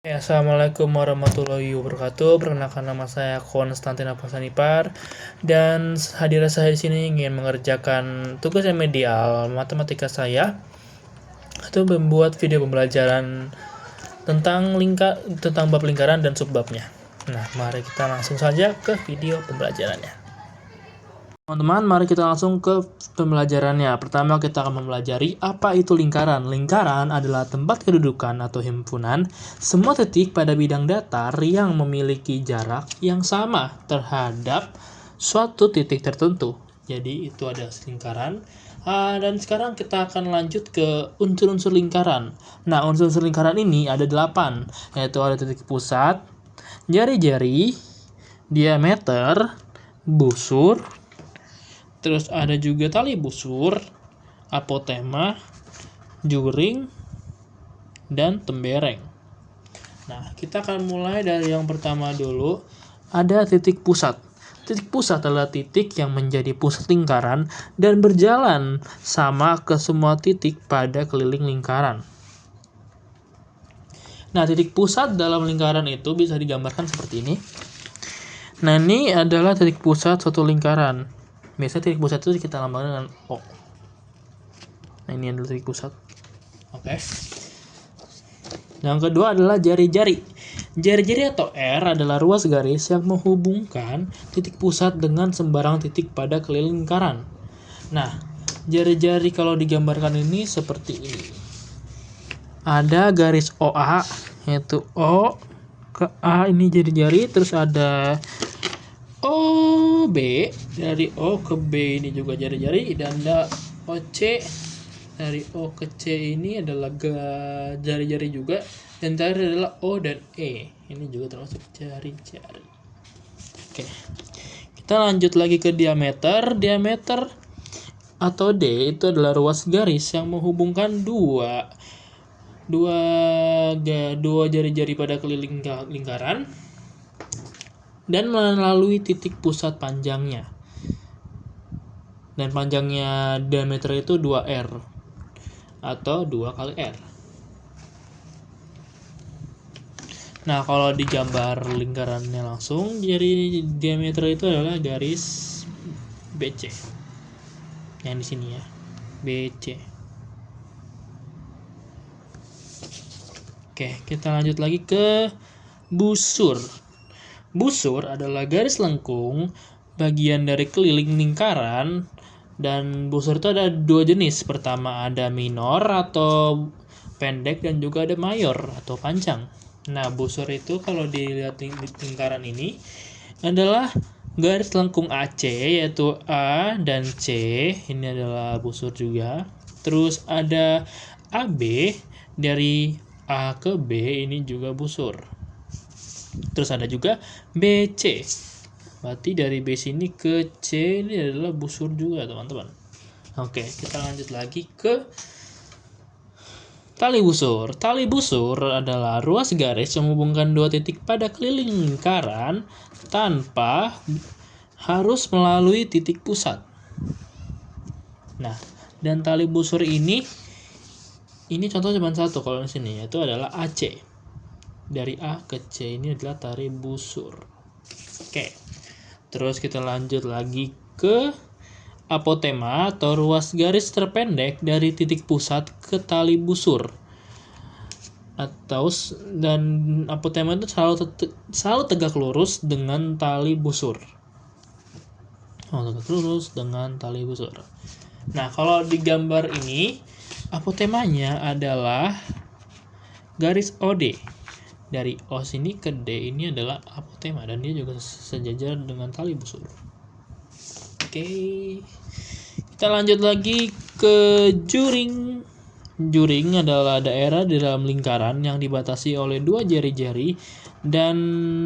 Assalamualaikum warahmatullahi wabarakatuh. Perkenalkan nama saya Konstantin Apasanipar dan hadir saya di sini ingin mengerjakan tugas remedial matematika saya atau membuat video pembelajaran tentang bab lingkaran dan subbabnya. Nah, mari kita langsung saja ke video pembelajarannya. Teman-teman, mari kita langsung ke pembelajarannya. Pertama, kita akan mempelajari apa itu lingkaran. Lingkaran adalah tempat kedudukan atau himpunan semua titik pada bidang datar yang memiliki jarak yang sama terhadap suatu titik tertentu. Jadi, itu ada lingkaran. Dan sekarang kita akan lanjut ke unsur-unsur lingkaran. Nah, unsur-unsur lingkaran ini ada 8, yaitu ada titik pusat, jari-jari, diameter, busur, terus ada juga tali busur, apotema, juring, dan tembereng. Nah, kita akan mulai dari yang pertama dulu. Ada titik pusat. Titik pusat adalah titik yang menjadi pusat lingkaran dan berjalan sama ke semua titik pada keliling lingkaran. Nah, titik pusat dalam lingkaran itu bisa digambarkan seperti ini. Nah, ini adalah titik pusat suatu lingkaran. Biasanya titik pusat itu kita lambangkan dengan O. Nah, ini adalah titik pusat. Oke. Yang kedua adalah jari-jari. Jari-jari atau R adalah ruas garis yang menghubungkan titik pusat dengan sembarang titik pada keliling lingkaran. Nah, jari-jari kalau digambarkan ini seperti ini. Ada garis OA, yaitu O ke A, ini jari-jari. Terus ada OB, dari O ke B ini juga jari-jari, dan ada OC, dari O ke C ini adalah jari-jari juga, dan terakhir adalah O dan E, ini juga termasuk jari-jari. Oke, kita lanjut lagi ke diameter. Diameter atau D itu adalah ruas garis yang menghubungkan dua jari-jari pada keliling lingkaran dan melalui titik pusat panjangnya. Dan panjangnya diameter itu 2R atau 2 kali R. Nah, kalau digambar lingkarannya langsung, jadi diameter itu adalah garis BC. Yang di sini ya, BC. Oke, kita lanjut lagi ke busur. Busur adalah garis lengkung bagian dari keliling lingkaran, dan busur itu ada dua jenis. Pertama ada minor atau pendek, dan juga ada mayor atau panjang. Nah, busur itu kalau dilihat di lingkaran ini adalah garis lengkung AC, yaitu A dan C. Ini adalah busur juga. Terus ada AB, dari A ke B, ini juga busur. Terus ada juga BC, berarti dari B sini ke C ini adalah busur juga, teman-teman. Oke, kita lanjut lagi ke tali busur. Tali busur adalah ruas garis yang menghubungkan dua titik pada keliling lingkaran tanpa harus melalui titik pusat. Nah, dan tali busur ini contoh cuma satu kalau di sini, yaitu adalah AC. Dari A ke C ini adalah tali busur. Oke. Terus kita lanjut lagi ke apotema atau ruas garis terpendek dari titik pusat ke tali busur. Dan apotema itu selalu tegak lurus dengan tali busur. Tegak lurus dengan tali busur. Nah, kalau di gambar ini, apotemanya adalah garis OD. Dari O sini ke D ini adalah apotema, dan dia juga sejajar dengan tali busur. Oke, kita lanjut lagi ke juring. Juring adalah daerah di dalam lingkaran yang dibatasi oleh dua jari-jari dan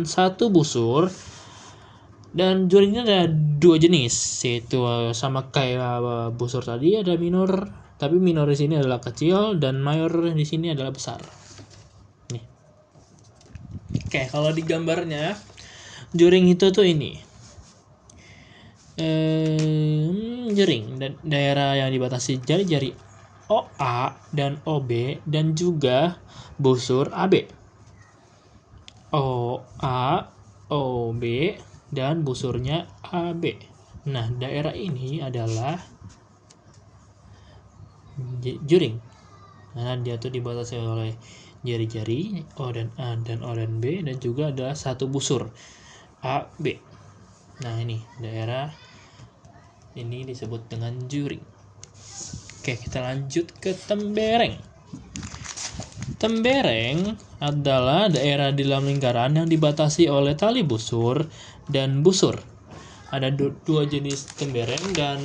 satu busur. Dan juringnya ada dua jenis, yaitu sama kayak busur tadi, ada minor, tapi minor di sini adalah kecil dan mayor di sini adalah besar. Oke, kalau di gambarnya juring itu tuh ini juring, dan daerah yang dibatasi jari-jari OA dan OB dan juga busur AB. OA, OB, dan busurnya AB. Nah, daerah ini adalah juring. Nah, dia tuh dibatasi oleh jari-jari O dan A dan O dan B, dan juga adalah satu busur AB. Nah, ini daerah ini disebut dengan juring. Oke, kita lanjut ke tembereng. Tembereng adalah daerah di dalam lingkaran yang dibatasi oleh tali busur dan busur. Ada dua jenis tembereng, dan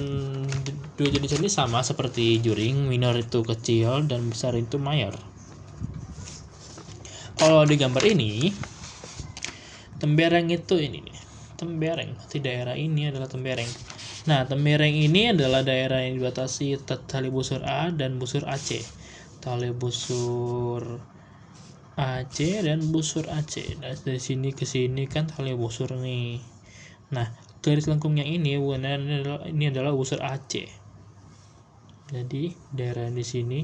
dua jenis ini sama seperti juring. Minor itu kecil dan besar itu mayor. Kalau di gambar ini, tembereng itu ini nih. Tembereng, di daerah ini adalah tembereng. Nah, tembereng ini adalah daerah yang dibatasi tali busur A dan busur AC. Tali busur AC dan busur AC. Nah, dari sini ke sini kan tali busur nih. Nah, garis lengkungnya ini adalah busur AC. Jadi, daerah di sini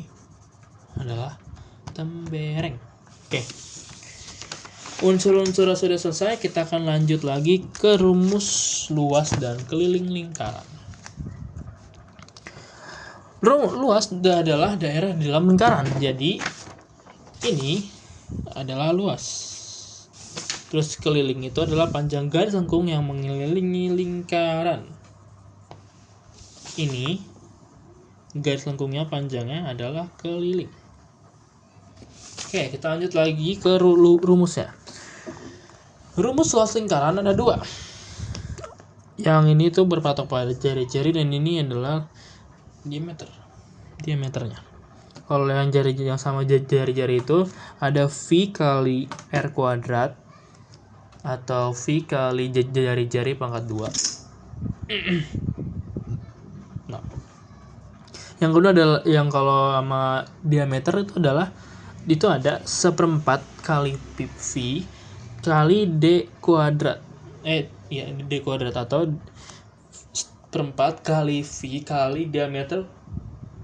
adalah tembereng. Oke. Unsur-unsur sudah selesai, kita akan lanjut lagi ke rumus luas dan keliling lingkaran. Luas adalah daerah di dalam lingkaran. Jadi ini adalah luas. Terus keliling itu adalah panjang garis lengkung yang mengelilingi lingkaran. Ini garis lengkungnya panjangnya adalah keliling. Oke, kita lanjut lagi ke rumusnya. Rumus luas lingkaran ada dua. Yang ini tuh berpatok pada jari-jari, dan ini adalah diameternya. Kalau yang jari yang sama jari-jari itu ada V kali R kuadrat atau V kali jari-jari pangkat 2. Nah, yang kedua adalah yang kalau sama diameter itu ada 1/4 kali V kali D kuadrat. D kuadrat atau 1/4 kali V kali diameter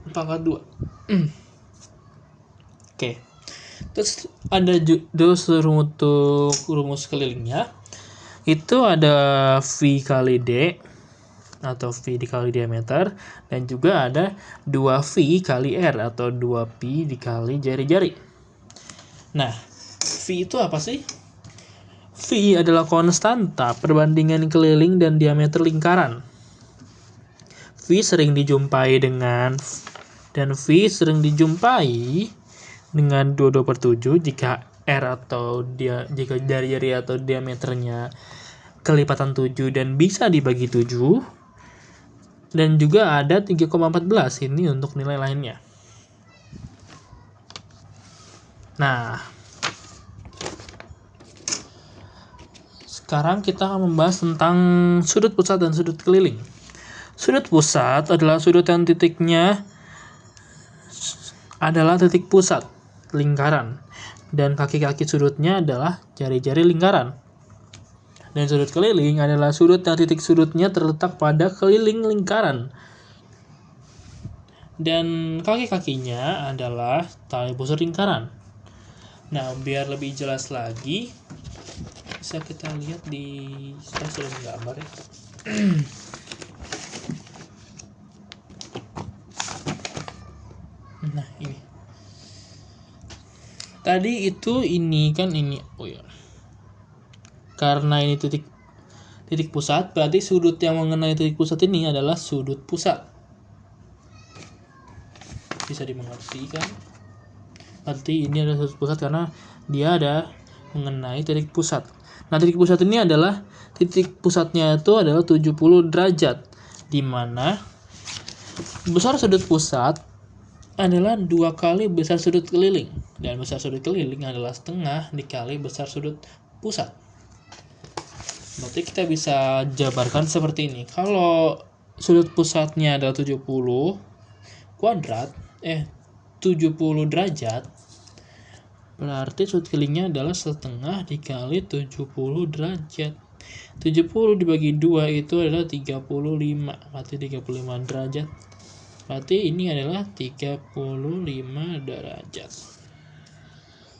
pangkat 2. Oke. Terus ada untuk rumus kelilingnya. Itu ada V kali D atau V dikali diameter, dan juga ada 2V kali R atau 2Pi dikali jari-jari. Nah, V itu apa sih? V adalah konstanta perbandingan keliling dan diameter lingkaran. V sering dijumpai dengan 22/7 jika R atau jika jari-jari atau diameternya kelipatan 7 dan bisa dibagi 7. Dan juga ada 3,14 ini untuk nilai lainnya. Nah, sekarang kita akan membahas tentang sudut pusat dan sudut keliling. Sudut pusat adalah sudut yang titiknya adalah titik pusat lingkaran, dan kaki-kaki sudutnya adalah jari-jari lingkaran. Dan sudut keliling adalah sudut yang titik sudutnya terletak pada keliling lingkaran, dan kaki-kakinya adalah tali busur lingkaran. Nah, biar lebih jelas lagi, bisa kita lihat saya sudah menggambar ya. Nah, ini. Tadi itu ini. Oh ya. Karena ini titik pusat, berarti sudut yang mengenai titik pusat ini adalah sudut pusat. Bisa dimengerti kan? Berarti ini adalah sudut pusat karena dia ada mengenai titik pusat. Nah, titik pusat ini adalah titik pusatnya itu adalah 70 derajat, di mana besar sudut pusat adalah 2 kali besar sudut keliling, dan besar sudut keliling adalah setengah dikali besar sudut pusat. Berarti kita bisa jabarkan seperti ini. Kalau sudut pusatnya adalah 70 derajat, berarti sudut kelilingnya adalah setengah dikali 70 derajat. 70 dibagi 2 itu adalah 35. Berarti 35 derajat. Berarti ini adalah 35 derajat.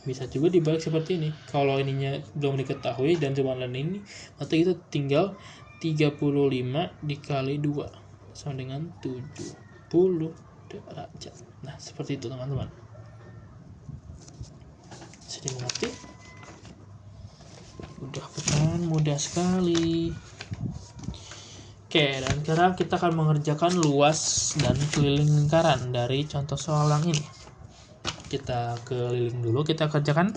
Bisa juga dibalik seperti ini. Kalau ininya belum diketahui dan cuma ini, berarti kita tinggal 35 dikali 2 sama dengan 70 derajat. Nah, seperti itu teman-teman. Sudah mengerti? Udah bukan? Mudah sekali. Oke, dan sekarang kita akan mengerjakan luas dan keliling lingkaran dari contoh soal yang ini. Kita keliling dulu, kita kerjakan.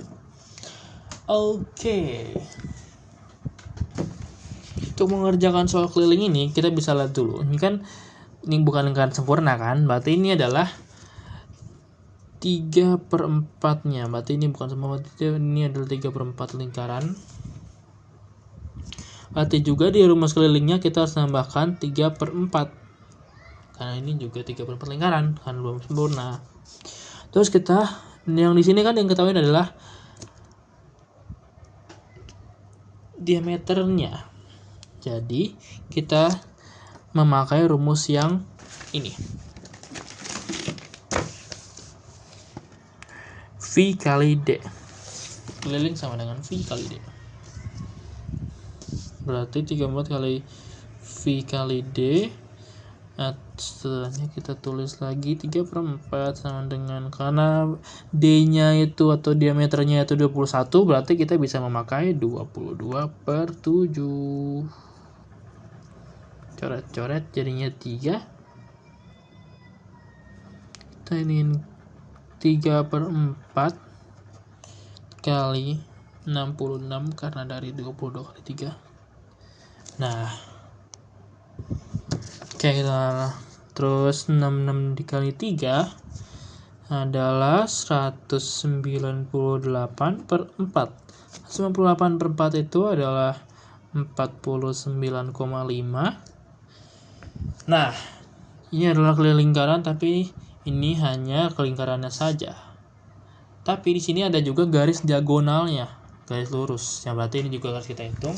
Oke. Untuk mengerjakan soal keliling ini, kita bisa lihat dulu. Ini bukan lingkaran sempurna kan? Berarti ini adalah 3/4-nya. Berarti ini bukan semua, ini adalah 3/4 lingkaran. Berarti juga di rumus kelilingnya kita harus tambahkan 3/4. Karena ini juga 3/4 lingkaran, kan belum sempurna. Terus kita, yang di sini kan yang ketahui adalah diameternya. Jadi kita memakai rumus yang ini. V kali D. Keliling sama dengan V kali D. Berarti 3/4 kali V kali D. Nah, setelahnya kita tulis lagi 3/4 sama dengan, karena D-nya itu atau diameternya itu 21, berarti kita bisa memakai 22/7. Coret-coret jadinya 3. Kita ini 3/4 kali 66 karena dari 22 kali 3. Nah, oke, kita terus 66 dikali 3 adalah 198/4. 98/4 itu adalah 49,5. Nah, ini adalah keliling lingkaran, tapi ini hanya kelingkarannya saja. Tapi di sini ada juga garis diagonalnya, garis lurus. Yang berarti ini juga harus kita hitung.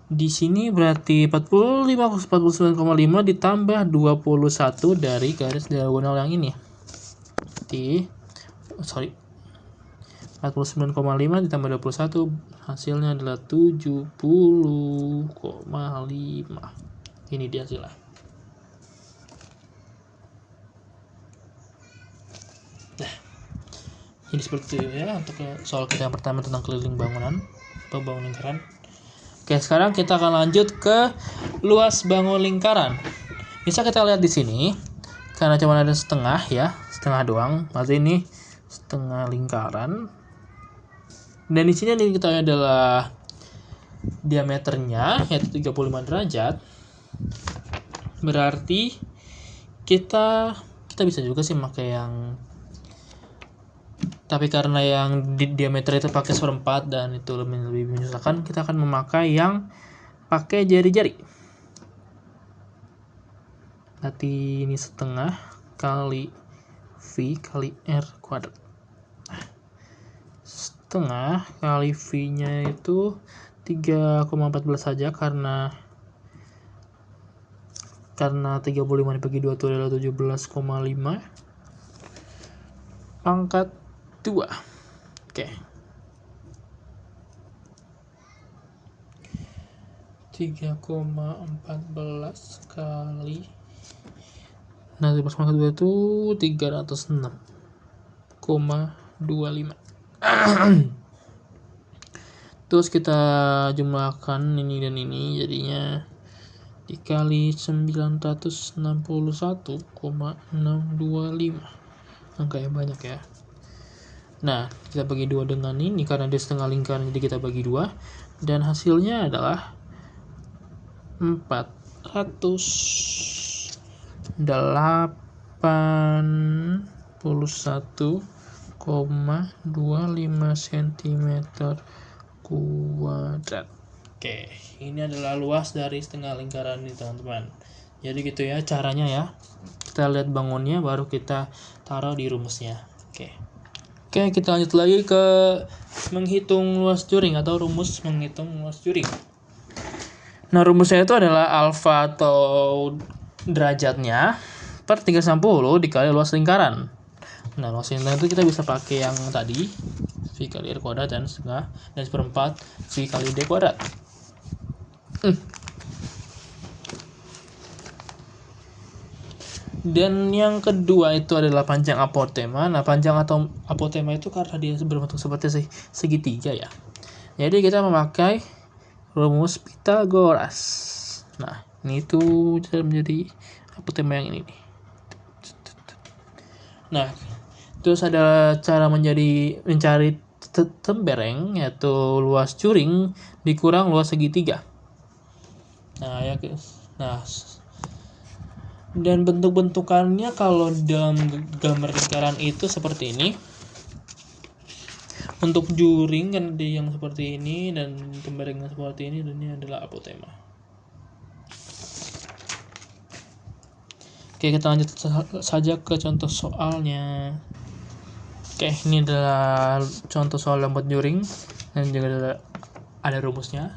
Di sini berarti 49,5 ditambah 21 dari garis diagonal yang ini. 49,5 ditambah 21 hasilnya adalah 70,5. Ini dia hasilnya. Nah, ini seperti itu ya untuk soal kita yang pertama tentang keliling bangunan atau bangun lingkaran. Oke, sekarang kita akan lanjut ke luas bangun lingkaran. Bisa kita lihat di sini, karena cuma ada setengah ya, setengah doang. Berarti ini setengah lingkaran. Dan di sini yang kita adalah diameternya yaitu 35 derajat. Berarti kita bisa juga sih pakai yang, tapi karena yang di diameter itu pakai 1/4 dan itu lebih menyusahkan, kita akan memakai yang pakai jari-jari. Berarti ini setengah kali V kali R kuadrat. Setengah kali V-nya itu 3,14 saja karena 35 dibagi 2 itu adalah 17,5 pangkat 2. Oke. 3,14 kali 17 pangkat 2 itu 306,25. Terus kita jumlahkan ini dan ini, jadinya dikali 961,625. Angka yang banyak ya. Nah, kita bagi 2 dengan ini karena dia setengah lingkaran, jadi kita bagi 2 dan hasilnya adalah 481,25 cm kuadrat. Oke, ini adalah luas dari setengah lingkaran ini teman-teman. Jadi gitu ya caranya ya. Kita lihat bangunnya baru kita taruh di rumusnya. Oke, kita lanjut lagi ke menghitung luas juring atau rumus menghitung luas juring. Nah, rumusnya itu adalah alfa atau derajatnya per 360 dikali luas lingkaran. Nah, luas lintang itu kita bisa pakai yang tadi, V kali R kuadrat dan setengah, dan seperempat V kali D kuadrat. Dan yang kedua itu adalah panjang apotema. Nah, panjang atau apotema itu karena dia berbentuk seperti segitiga ya. Jadi kita memakai rumus Pythagoras. Nah, ini tuh menjadi apotema yang ini nih. Nah, terus ada cara mencari tembereng, yaitu luas curing dikurang luas segitiga. Nah, dan bentuk-bentukannya kalau dalam gambar lingkaran itu seperti ini. Untuk juring kan ada yang seperti ini, dan temberengnya seperti ini, dan ini adalah apotema. Oke, kita lanjut saja ke contoh soalnya. Oke, ini adalah contoh soal yang buat juring, dan juga ada rumusnya,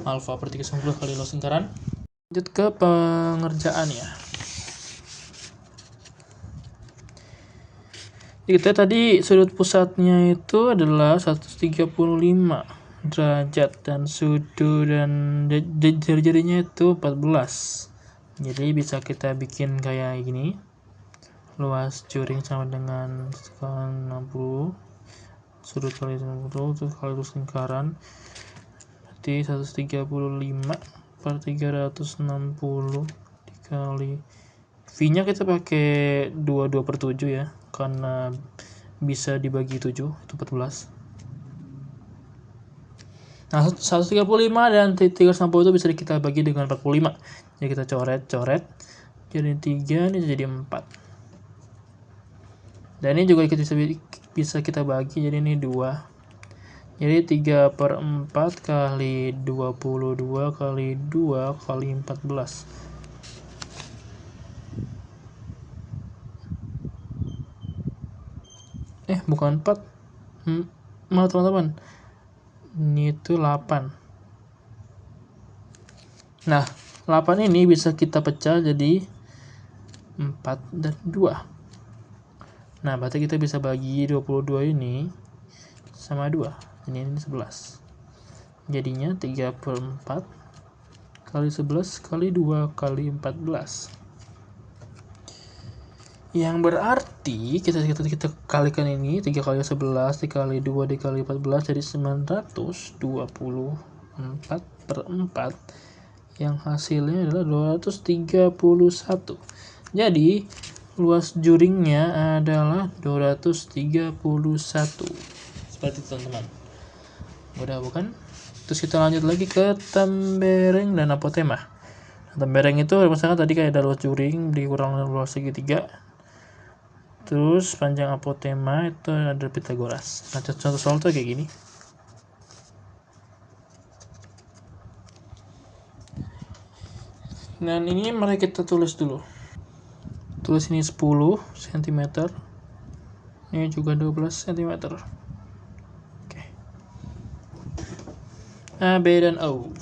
alfa per 3/10 kali luas lingkaran. Lanjut ke pengerjaannya. Kita tadi sudut pusatnya itu adalah 135 derajat, dan sudut dan jari-jarinya itu 14. Jadi bisa kita bikin kayak gini. Luas curing sama dengan 60, sudut kali 60, terus kali luas lingkaran, berarti 135 per 360 dikali V-nya kita pakai 22/7 ya, karena bisa dibagi 7, itu 14. Nah, 135 dan 360 itu bisa kita bagi dengan 45. Jadi kita coret, jadi 3, ini jadi 4. Dan ini juga bisa kita bagi, jadi ini 2. Jadi 3/4 kali 22 kali 2 kali 14. Bukan 4. Malah teman-teman, ini itu 8. Nah, 8 ini bisa kita pecah jadi 4 dan 2. Nah, berarti kita bisa bagi 22 ini sama 2. Ini 11. Jadinya 3/4 kali 11 kali 2 kali 14. Yang berarti kita kalikan ini 3 kali 11 dikali 2 dikali 14 jadi 924/4, yang hasilnya adalah 231. Jadi luas juringnya adalah 231. Seperti itu teman-teman. Mudah bukan? Terus kita lanjut lagi ke tembereng dan apotema. Tembereng itu misalkan tadi kayak ada luas juring dikurang luas segitiga. Terus panjang apotema itu ada Pythagoras. Nah, contoh soal tuh kayak gini. Dan ini mari kita tulis dulu. Tulis ini 10 cm. Ini juga 12 cm. Oke. A, B, dan O.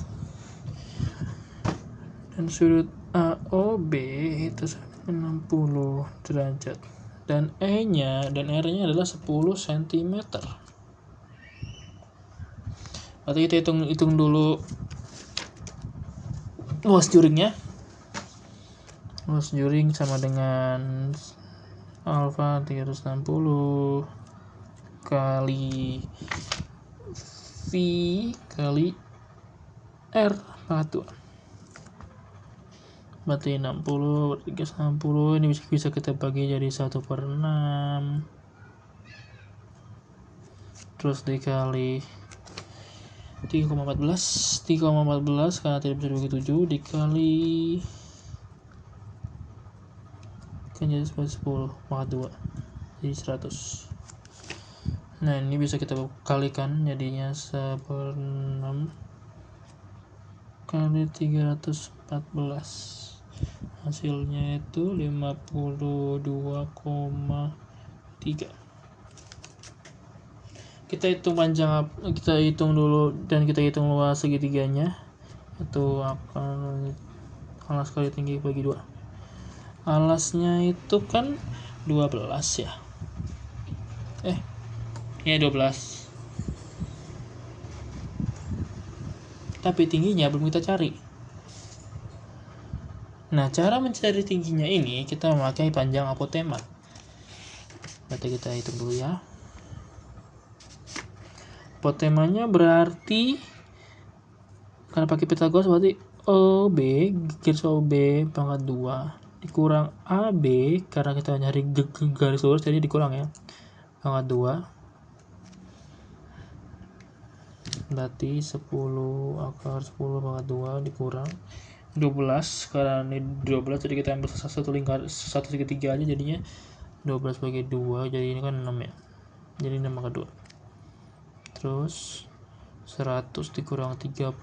Dan sudut AOB itu 60 derajat. Dan E-nya dan R-nya adalah 10 cm. Berarti kita hitung dulu luas juringnya. Luas juring sama dengan alfa 360 kali V kali R pangkat 2. Berarti 60 360 ini bisa kita bagi jadi 1/6, terus dikali 3,14 karena tidak bisa dibagi 7 dikali kan jadi 10 pangkat 2 jadi 100. Nah, ini bisa kita kalikan jadinya 1/6 kali 314. Hasilnya itu 52,3. Kita hitung dulu dan kita hitung luas segitiganya. Itu akan alas kali tinggi bagi 2. Alasnya itu kan 12 ya. Ya 12. Tapi tingginya belum kita cari. Nah, cara mencari tingginya ini kita memakai panjang apotema. Berarti kita hitung dulu ya. Apotemanya berarti karena pakai Pythagoras berarti OB garis OB pangkat 2 dikurang AB karena kita nyari garis lurus jadi dikurang ya. Pangkat 2 berarti 10 akar 10 pangkat 2 dikurang 12 karena ini 12 jadi kita ambil satu lingkar satu segitiga aja jadinya 12 bagi 2 jadi ini kan 6 ya. Jadi 6 pangkat 2. Terus 100 dikurang 36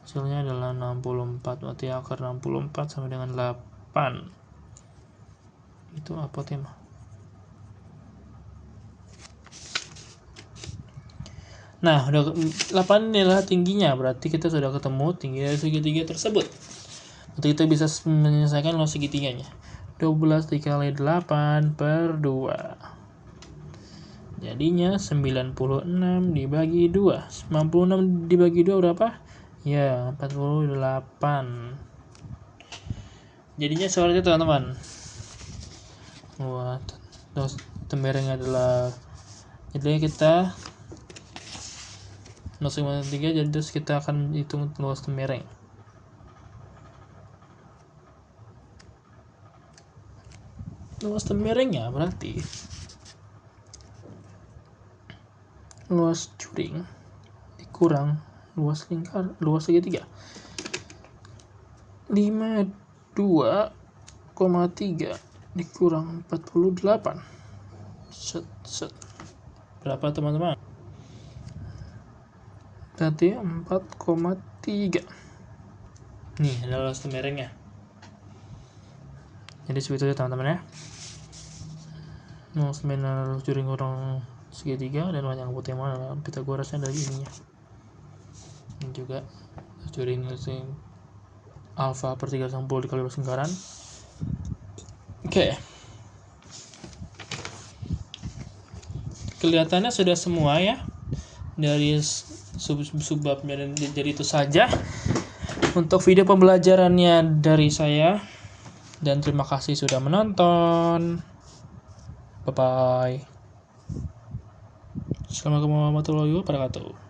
hasilnya adalah 64 berarti akar 64 sama dengan 8 itu apotema. Nah, udah 8 inilah tingginya, berarti kita sudah ketemu tinggi dari segitiga tersebut. Nanti kita bisa menyelesaikan luas segitiganya. 12 dikali 8 per 2. Jadinya 96 dibagi 2. 96 dibagi 2 berapa? Ya, 48. Jadinya seperti itu teman-teman. Wah, temberengnya adalah jadi kita luas 3 jadi terus kita akan hitung luas tembereng. Luas temberengnya berarti luas curing dikurang luas lingkar luas segitiga 52,3 dikurang 48 berapa teman-teman? Berarti 4,3. Nih adalah luas temberengnya. Jadi seperti itu teman-teman ya. Luas tembereng curing kurang segitiga dan panjang apotema adalah Pythagorasnya dari ininya. Dan juga curing alfa per 360 dikali luas lingkaran. Oke. Kelihatannya sudah semua ya dari subbabnya, dan jadi itu saja untuk video pembelajarannya dari saya, dan terima kasih sudah menonton. Bye bye. Assalamualaikum warahmatullahi wabarakatuh.